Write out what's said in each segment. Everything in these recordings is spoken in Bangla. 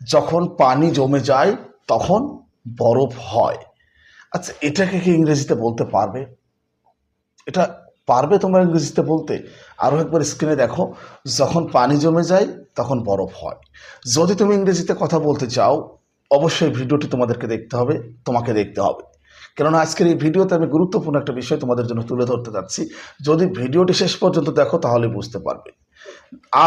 যখন পানি জমে যায় তখন বরফ হয়। আচ্ছা, এটাকে কি ইংরেজিতে বলতে পারবে? এটা পারবে তোমরা ইংরেজিতে বলতে? আরও একবার স্ক্রিনে দেখো, যখন পানি জমে যায় তখন বরফ হয়। যদি তুমি ইংরেজিতে কথা বলতে চাও, অবশ্যই ভিডিওটি তোমাদেরকে দেখতে হবে, তোমাকে দেখতে হবে। কেননা আজকের এই ভিডিওতে আমি গুরুত্বপূর্ণ একটা বিষয় তোমাদের জন্য তুলে ধরতে যাচ্ছি। যদি ভিডিওটি শেষ পর্যন্ত দেখো তাহলে বুঝতে পারবে।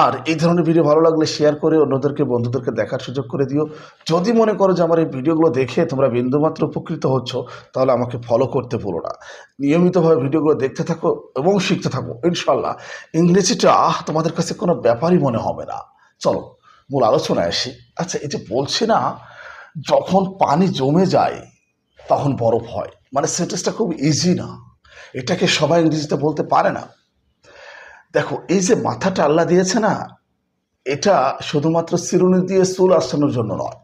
আর এই ধরনের ভিডিও ভালো লাগলে শেয়ার করে অন্যদেরকে, বন্ধুদেরকে দেখার সুযোগ করে দিও। যদি মনে করো যে আমার এই ভিডিওগুলো দেখে তোমরা বিন্দুমাত্র উপকৃত হচ্ছ, তাহলে আমাকে ফলো করতে ভুলো না। নিয়মিতভাবে ভিডিওগুলো দেখতে থাকো এবং শিখতে থাকো। ইনশাল্লাহ ইংরেজিটা তোমাদের কাছে কোনো ব্যাপারই মনে হবে না। চলো মূল আলোচনায় আসি। আচ্ছা, এই যে বলছি না, যখন পানি জমে যায় তখন বরফ হয়, মানে সেন্টেন্সটা খুব ইজি না, এটাকে সবাই ইংরেজিতে বলতে পারে না। দেখো, এই যে মাথাটা আল্লাহ দিয়েছে না, এটা শুধুমাত্র চিরুনি দিয়ে চুল আসানোর জন্য নয়,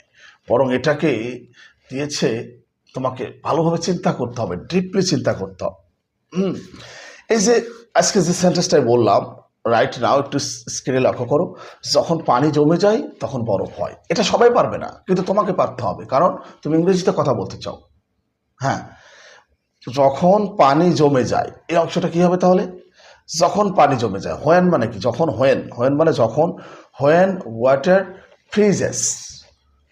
বরং এটাকে দিয়েছে তোমাকে ভালোভাবে চিন্তা করতে হবে, ডিপলি চিন্তা করতে হবে। এই যে আজকে যে সেন্টেন্সটাই বললাম, রাইট নাও একটু স্ক্রিনে লক্ষ্য করো, যখন পানি জমে যায় তখন বরফ হয়। এটা সবাই পারবে না, কিন্তু তোমাকে পারতে হবে, কারণ তুমি ইংরেজিতে কথা বলতে চাও। হ্যাঁ, যখন পানি জমে যায়, এই অংশটা কি হবে তাহলে? যখন পানি জমে যায়। হোয়েন মানে কি? যখন। হোয়েন মানে যখন। When water freezes.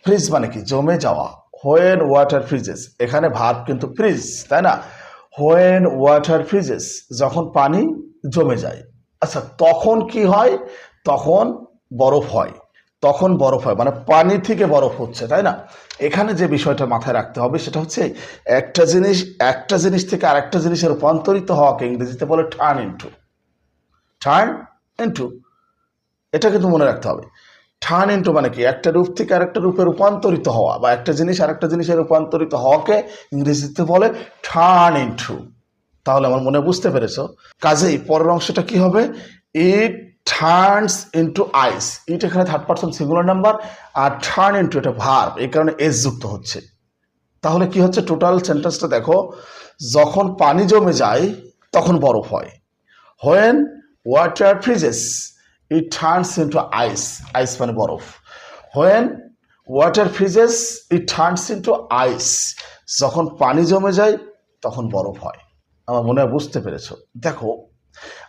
ফ্রিজ মানে কি? জমে যাওয়া। হোয়েন ওয়াটার ফ্রিজেস, এখানে ভার্ব কিন্তু ফ্রিজ, তাই না? হোয়েন ওয়াটার ফ্রিজেস, যখন পানি জমে যায়। আচ্ছা, তখন কি হয়? তখন বরফ হয়। তখন বরফ হয় মানে পানি থেকে বরফ হচ্ছে, তাই না? এখানে যে বিষয়টা মাথায় রাখতে হবে সেটা হচ্ছে, একটা জিনিস থেকে আরেকটা জিনিসে রূপান্তরিত হওয়াকে ইংরেজিতে বলে টার্ন ইনটু। টার্ন ইনটু, এটা কিন্তু মনে রাখতে হবে। টার্ন ইনটু মানে কি? একটা রূপ থেকে আরেকটা রূপে রূপান্তরিত হওয়া, বা একটা জিনিস আরেকটা জিনিসে রূপান্তরিত হওয়াকে ইংরেজিতে বলে টার্ন ইনটু। তাহলে আমার মনে বুঝতে পেরেছো? কাজেই পরের অংশটা কি হবে? ইট টার্নস ইনটু আইস। ইট এখানে থার্ড পারসন সিঙ্গুলার নাম্বার, আর টার্ন ইনটু এটা ভার্ব, এই কারণে এস যুক্ত হচ্ছে। তাহলে কি হচ্ছে? টোটাল সেন্টেন্সটা দেখো, যখন পানি জমে যায় তখন বরফ হয়। When water freezes it turns into ice. Ice মানে বরফ। When water freezes it turns into ice, যখন পানি জমে যায় তখন বরফ হয়। আমার মনে হয় বুঝতে পেরেছো। দেখো,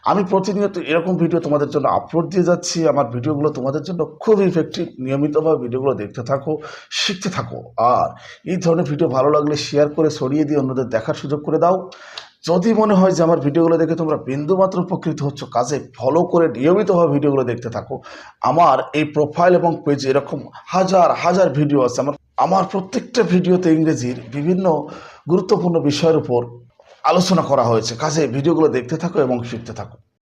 আমি প্রতিনিয়ত এরকম ভিডিও তোমাদের জন্য আপলোড দিয়ে যাচ্ছি। আমার ভিডিওগুলো তোমাদের জন্য খুব ইফেক্টিভ। নিয়মিতভাবে ভিডিওগুলো দেখতে থাকো, শিখতে থাকো। আর এই ধরনের ভিডিও ভালো লাগলে শেয়ার করে ছড়িয়ে দিয়ে অন্যদের দেখার সুযোগ করে দাও। যদি মনে হয় যে আমার ভিডিওগুলো দেখে তোমরা বিন্দুমাত্র উপকৃত হচ্ছ, কাজে ফলো করে নিয়মিতভাবে ভিডিওগুলো দেখতে থাকো। আমার এই প্রোফাইল এবং পেজে এরকম হাজার হাজার ভিডিও আছে। আমার প্রত্যেকটা ভিডিওতে ইংরেজির বিভিন্ন গুরুত্বপূর্ণ বিষয়ের উপর আলোচনা করা হয়েছে। কাজে ভিডিওগুলো দেখতে থাকো এবং শিখতে থাকো।